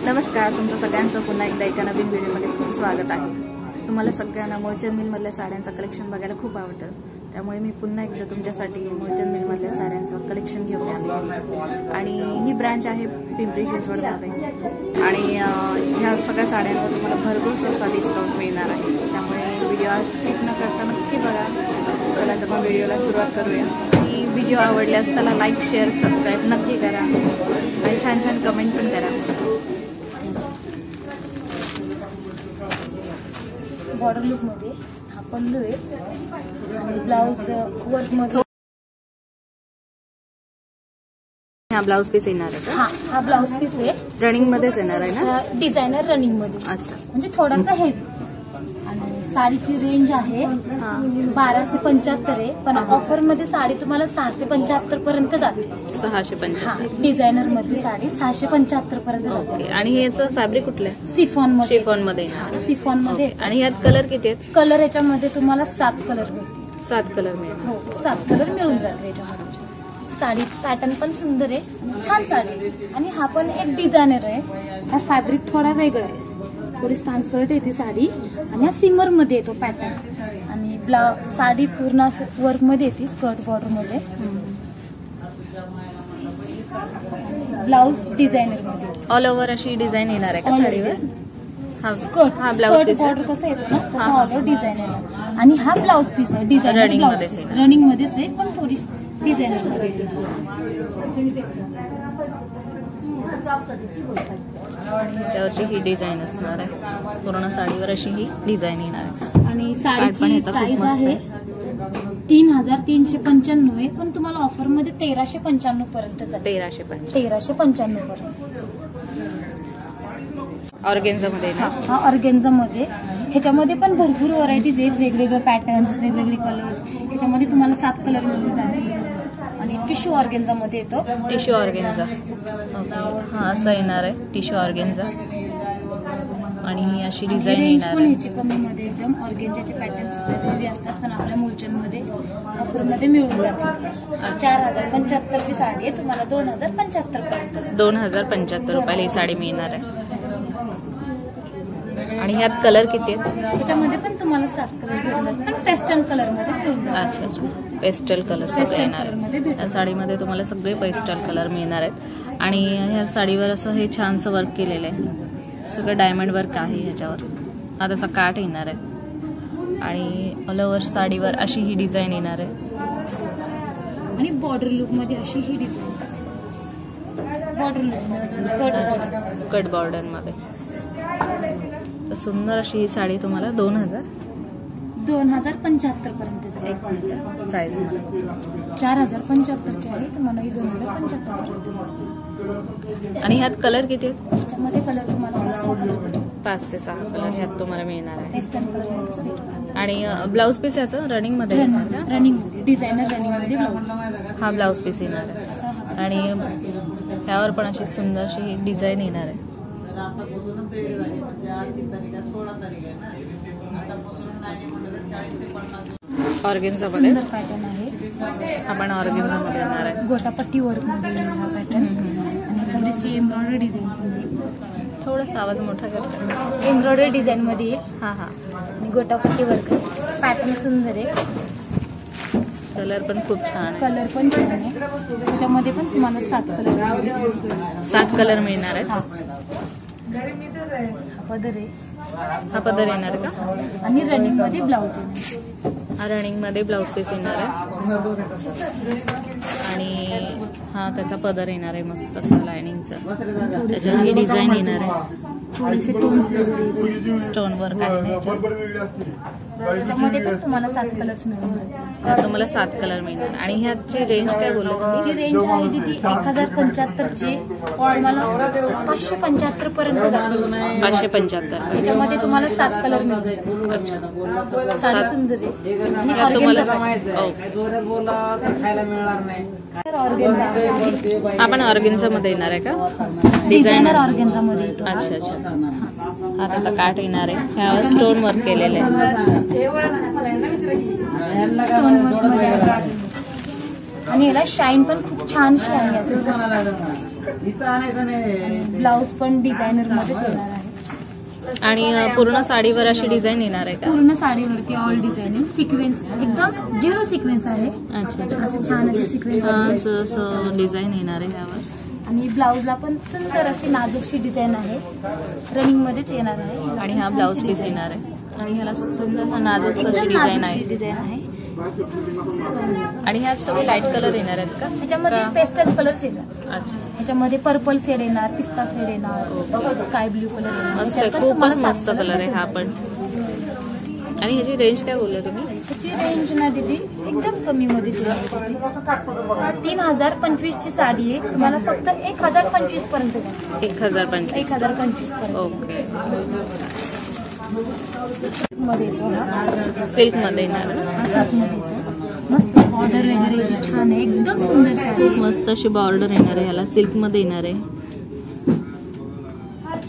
नमस्कार, तुमचं सगळ्यांचं पुन्हा एकदा एका नवीन व्हिडिओमध्ये खूप स्वागत आहे। तुम्हाला सगळ्यांना मोळचंद मिलमधल्या साड्यांचं कलेक्शन बघायला खूप आवडतं, त्यामुळे मी पुन्हा एकदा तुमच्यासाठी मोळचंद मिलमधल्या साड्यांचं कलेक्शन घेऊन आले। आणि ही ब्रांच आहे पिंपरी चिंचवडमध्ये आणि ह्या सगळ्या साड्यांवर तुम्हाला भरपूर असा डिस्काउंट मिळणार आहे, त्यामुळे व्हिडिओ स्किप न करता नक्की बघा। चला तर मग व्हिडिओला सुरुवात करूया। आणि व्हिडिओ आवडल्यास त्याला लाईक, शेअर, सबस्क्राईब नक्की करा आणि छान छान कमेंट पण करा। बॉर्डर लुक मध्ये हा पल्लू आहे आणि ब्लाउज वर्क मध्ये हा ब्लाउज पीस येणार आहे का? हा ब्लाउज पीस आहे, रनिंग मध्येच येणार आहे ना? डिझायनर रनिंग मध्ये। अच्छा, म्हणजे थोडासा हेवी। आणि साडीची रेंज आहे 1275 आहे, पण ऑफर मध्ये साडी तुम्हाला 675 पर्यंत जाते। 675 डिझायनर मध्ये साडी 675 पर्यंत जाते। आणि याचं फॅब्रिक कुठलं आहे? सिफॉन मध्ये। सिफॉन मध्ये। आणि यात कलर किती आहेत? कलर याच्यामध्ये तुम्हाला 7 कलर मिळतील। 7 कलर मिळेल? हो, 7 कलर मिळून जाते याच्यामध्ये। साडी पॅटर्न पण सुंदर आहे, छान साडी आहे। आणि हा पण एक डिझायनर आहे, हा फॅब्रिक थोडा वेगळा आहे, थोडी स्टान्सर्ट येते साडी आणि हा सिमर मध्ये येतो पॅटर्न। आणि साडी पूर्ण वर्क मध्ये येते, स्कर्ट बॉर्डर मध्ये। ब्लाउज डिझायनर मध्ये ऑल ओव्हर अशी डिझाईन येणार आहे का साडीवर? हा स्कर्ट बॉर्डर कसं येतो ना, तसं ऑल ओव्हर डिझायनर। आणि हा ब्लाउज पीस आहे, डिझायनर रनिंग मध्येच आहे, पण थोडी डिझायनर मध्ये येते। याच्यावरची ही डिझाईन असणार आहे, पूर्ण साडीवर अशी ही डिझाईन येणार आहे। आणि साडीची प्राइस आहे 3395 आहे, पण तुम्हाला ऑफर मध्ये 1395 पर्यंत जाते। 1395 पर्यंत। ऑर्गेन्झा मध्ये ना? हा ऑर्गेन्झा मध्ये। ह्याच्यामध्ये पण भरपूर व्हरायटीज आहेत, वेगवेगळे पॅटर्न्स, वेगवेगळे कलर्स। ह्याच्यामध्ये तुम्हाला 7 कलर मिळून जातील। आणि टिश्यू ऑर्गेन्झा मध्ये येतो। टिश्यू ऑर्गेन्झा, हा असं येणार आहे टिश्यू ऑर्गेन्झा। आणि ही अशी डिझाईन येणार आहे। ह्याची कमी मध्ये एकदम ऑर्गेन्झाचे पॅटर्न्स वेगवेगळे असतात, पण आपल्या मुलचंद मध्ये ऑफर मध्ये मिळून जाते। 4075 ची साडी आहे, तुम्हाला 2075 पर्यंत। 2075 रुपयाला ही साडी मिळणार आहे। आणि ह्यात कलर किती आहेत? त्याच्यामध्ये पण तुम्हाला 7 कलर भेटणार, पण पेस्टल कलर मध्ये मिळून जातात। अच्छा, पेस्टल कलर सगळे येणार आहे। या साडीमध्ये तुम्हाला सगळे पेस्टल कलर मिळणार आहेत। आणि ह्या साडीवर असं हे छानसं वर्क केलेलं आहे, सगळं डायमंड वर्क आहे ह्याच्यावर। हा त्याचा काठ येणार आहे आणि ऑल ओव्हर साडीवर अशी ही डिझाईन येणार आहे। आणि बॉर्डर लुक मध्ये अशी ही डिझाईन, बॉर्डर लुक मध्ये कट बॉर्डर मध्ये। तर सुंदर अशी ही साडी तुम्हाला 2075 पर्यंत। एक मिनिट, प्राइस 4075 ची आहे, तुम्हाला ही 2075 पर्यंत। आणि ह्यात कलर किती आहेत? ह्याच्यामध्ये कलर तुम्हाला 5 ते 6 कलर ह्यात तुम्हाला मिळणार आहे। पेस्टल कलर मध्ये। आणि ब्लाउज पीस याचं रनिंग मध्ये रनिंग डिझायनर रनिंग मध्ये ब्लाउज, हा ब्लाउज पीस येणार आहे। आणि ह्यावर पण अशी सुंदरशी डिझाईन येणार आहे। ऑर्गेन्झा मध्ये पॅटर्न आहे, आपण ऑर्गेन्झा मध्ये येणार आहे। गोटापट्टी वर्क मध्ये हा पॅटर्न आणि थोडीशी एम्ब्रॉयडरी डिझाईन मध्ये। थोडासा आवाज मोठा करतो। एम्ब्रॉयडरी डिझाईन मध्ये हा आणि गोटापट्टी वर्क। पॅटर्न सुंदर आहे, कलर पण खूप छान आहे। कलर पण छान आहे। त्याच्यामध्ये पण तुम्हाला 7 कलर 7 कलर मिळणार आहेत। पदर आहे, हा पदर येणार का? आणि रनिंग मध्ये ब्लाउज आहे, हा रनिंग मध्ये ब्लाउज पीस येणार आहे। आणि हा त्याचा पदर येणार आहे मस्त असं लायनिंगचा, त्याच्यावर ही डिझाईन येणार आहे। थोडेसे टोन्स वगैरे स्टोन वर्क आहे त्याच्यामध्ये पण तुम्हाला 7 कलर्स मिळून तुम्हाला 7 कलर मिळणार। आणि ह्याची रेंज काय बोलले तुम्ही? जी रेंज आहे ती 1075 ची तुम्हाला 575 पर्यंत जाते। 575 त्याच्यामध्ये तुम्हाला 7 कलर मिळतात। अच्छा, साडी सुंदर आहे आणि तुम्हाला आपण ऑर्गेन्झा मध्ये येणार आहे का? डिझायनर ऑर्गेन्झा मध्ये येतो। अच्छा अच्छा, हा त्याचा काठ येणार आहे, ह्यावर स्टोन वर्क केलेलं आहे। स्टोन वर्क मध्ये आणि याला शाईन पण खूप छानशी आहे। ब्लाऊज पण डिझायनर मध्ये येणार आहे. आणि पूर्ण साडीवर अशी डिझाईन येणार आहे का? पूर्ण साडीवरती ऑल डिझाईन सिक्वेन्स, एकदम 0 सिक्वेन्स आहे. अच्छा, असं छान असे सिक्वेन्स डिझाईन येणार आहे यावर. आणि ब्लाऊजला पण सुंदर अशी नाजूकशी डिझाईन आहे, रनिंग मध्येच येणार आहे. आणि हा ब्लाऊज पीस येणार आहे आणि ह्याला सुंदर नाजूक अशी डिझाईन आहे. आणि ह्यात सगळे लाईट कलर येणार आहेत का? ह्याच्यामध्ये पेस्टल कलर्स येणार. अच्छा, ह्याच्यामध्ये पर्पल शेड येणार, पिस्ता शेड येणार, स्काय ब्ल्यू कलर येणार. मस्त आहे, खूपच मस्त कलर आहे हा पण. आणि ह्याची रेंज काय बोलले तुम्ही? ह्याची रेंज ना दीदी एकदम कमी मध्ये 3025 ची साडी आहे, तुम्हाला फक्त 1025 पर्यंत. 1025 पर्यंत. ओके. मध्ये येतो, सिल्क मध्ये येणार. सिल्क मध्ये येतो. मस्त बॉर्डर वगैरे याची छान आहे, एकदम सुंदर साडी. मस्त अशी बॉर्डर येणार आहे ह्याला, सिल्क मध्ये येणार आहे.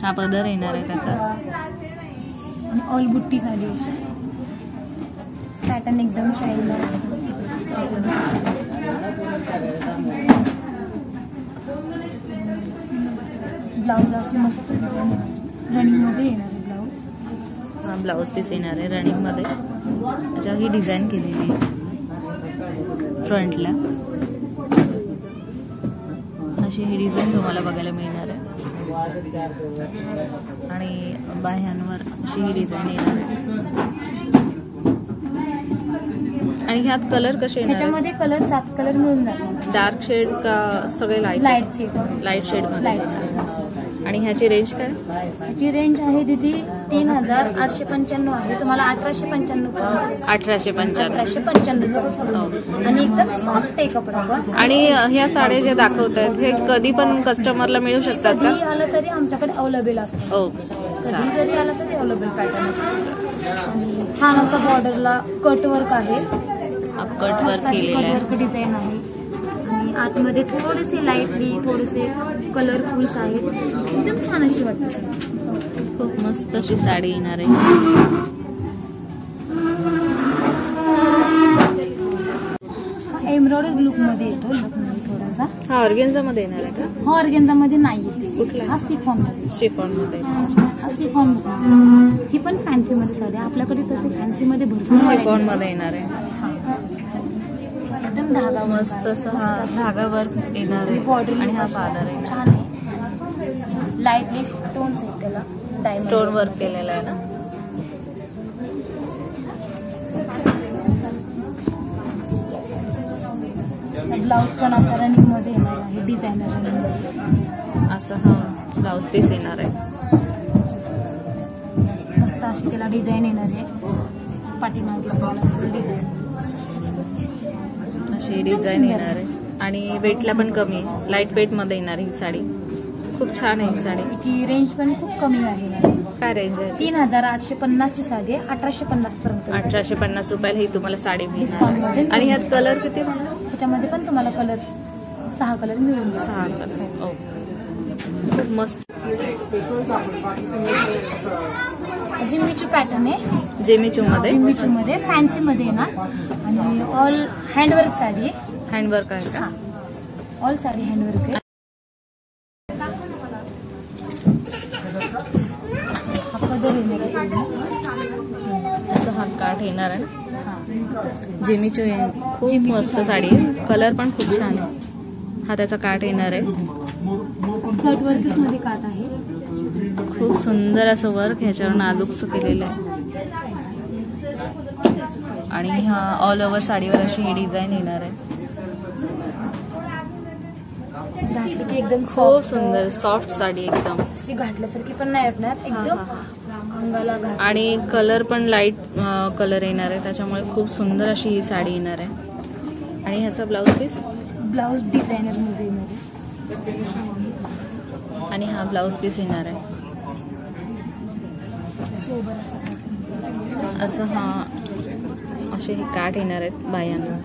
हा पदर येणार आहे त्याचा. आणि ऑल बुट्टी साडी अशी, पॅटर्न एकदम शाईन आहे. ब्लाऊज अशी मस्त रनिंग मध्ये येणार आहे ब्लाऊज. हा ब्लाऊज पीस येणार आहे रनिंग मध्ये. त्याच्यावर ही डिझाईन केलेली आहे फ्रंटला. अशी ही डिझाईन तुम्हाला बघायला मिळणार आहे. आणि बाह्यांवर अशी ही डिझाईन येणार आहे. आणि ह्यात कलर कसे येणार? ह्याच्यामध्ये कलर 7 कलर मिळून जातात. डार्क शेड का सगळे लाईट शेड मध्ये? आणि ह्याची रेंज काय? ह्याची रेंज आहे दीदी 3895 आहे, तुम्हाला 1895. 1895. आणि एकदम सॉफ्ट आहे कपडा पण. आणि ह्या साड्या ज्या दाखवत आहेत हे कधी पण कस्टमरला मिळू शकतात का? कधी आलं तरी आमच्याकडे अवेलेबल असतं. ओके, कधी जरी आलं तरी अवेलेबल पॅटर्न असतं. आणि छान असं बॉर्डरला कट वर्क आहे, कट वर्क केलेलं आहे. डिझाईन आहे. आणि आतमध्ये थोडेसे लाईटली थोडेसे कलरफुल्स आहेत, एकदम छान अशी वाटते. खूप मस्त अशी साडी येणार आहे. एम्ब्रॉयडरी लुक मध्ये येतो थोडासा. हा ऑर्गेन्झा मध्ये येणार आहे का? हा ऑर्गेन्झा मध्ये नाही येते. कुठला? हा शिफॉन मध्ये. शिफॉन मध्ये. हा शिफॉन ही पण फॅन्सी मध्ये साडी आपल्याकडे तसे फॅन्सी मध्ये भरपूर शिफॉन मध्ये येणार आहे. एकदम धागा मस्त असं हा धागा वर्क येणार आहे. बॉर्डर आणि हा पादर आहे, छान आहे. लाईटली स्टोन्स आहेत त्याला, स्टोन वर्क केलेला आहे ना. ब्लाऊज पण आता रनिंग मध्ये येणार आहे, डिझायनर रनिंग. असं हा ब्लाऊज पीस येणार आहे. मस्त अशी त्याला डिझाईन येणार आहे. पाठीमागे डिझाईन अशी डिझाईन येणार आहे. आणि वेटला पण कमी आहे, लाईट वेट मध्ये येणार ही साडी. खूप छान आहे ही साडी. तिची रेंज पण खूप कमी आहे. काय रेंज आहे? 3850 ची साडी आहे, 1850 पर्यंत. 1850 रुपयाला ही तुम्हाला साडी डिस्काउंट मिळणार. मध्ये. आणि ह्यात कलर किती म्हणा? त्याच्यामध्ये पण तुम्हाला कलर 6 कलर मिळून 6 कलर. खूप मस्त जिम्मीचू पॅटर्न आहे. जेमिचू मध्ये. जिम्मीचू मध्ये फॅन्सी मध्ये येणार. आणि ऑल हँडवर्क साडी आहे. हँडवर्क आहे का? ऑल साडी हँडवर्क आहे. हा पदर येणार आहे. असं हा काठ येणार आहे ना. जेमिचू खूप जेमिचू मस्त साडी आहे. कलर पण खूप छान आहे. हा त्याचा काठ येणार आहे. कटवर्क मध्ये काठ आहे. खूप सुंदर असं वर्क ह्याच्यावर नाजूकसं केलेलं आहे. आणि हा ऑल ओव्हर साडीवर अशी ही डिझाईन येणार आहे. एकदम खूप सुंदर सॉफ्ट साडी, एकदम अशी घातल्यासारखी पण नाही वाटणार, एकदम अंगाला घाल. आणि कलर पण लाईट कलर येणार आहे, त्याच्यामुळे खूप सुंदर अशी ही साडी येणार आहे. आणि ह्याचा ब्लाऊज पीस डिझायनर मध्ये येणार आहे. आणि हा ब्लाऊज पीस येणार आहे. असं हा असे हे काठ येणार आहेत बायांना.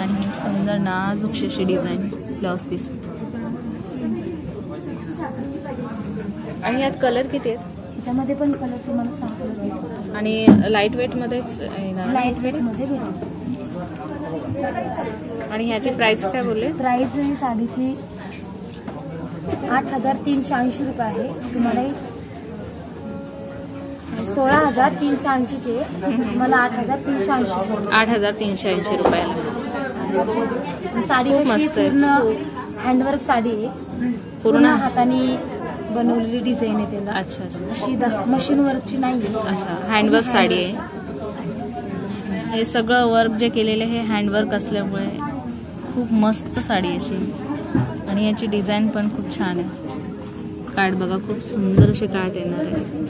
आणि सुंदर नाजूकशी अशी डिझाईन ब्लाऊज पीस. आणि यात कलर किती आहेत? त्याच्यामध्ये पण कलर तुम्हाला 6 कलर. आणि लाईट वेट मध्येच येणार? लाईट वेट मध्ये भेटेल. आणि ह्याची प्राइस काय बोलले? प्राइस ही साडीची 8,380 रुपये आहे. तुम्हाला 16,380चे तुम्हाला 8,380. 8,380 रुपयाला. साडी खूप कशी मस्त आहे. पूर्ण हँडवर्क साडी आहे. पूर्ण हाताने बनवलेली डिझाईन आहे त्याला. अच्छा अच्छा. अशी मशीन वर्कची नाही आहे. हँडवर्क साडी आहे. हे सगळं वर्क जे केलेलं आहे हे हँडवर्क असल्यामुळे खूप मस्त साडी अशी आणि याची डिझाईन पण खूप छान आहे. काठ बघा खूप सुंदर अशी काठ येणार आहे.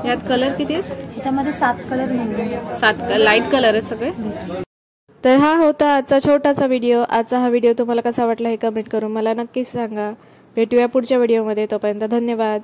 यात कलर किती आहेत? ह्याच्यामध्ये 7 कलर मिळतात. 7 लाईट कलर आहेत सगळे. तर हा होता आजचा छोटासा व्हिडिओ. आजचा हा व्हिडिओ तुम्हाला कसा वाटला हे कमेंट करून मला नक्कीच सांगा. भेटूया पुढच्या व्हिडिओमध्ये. तोपर्यंत धन्यवाद.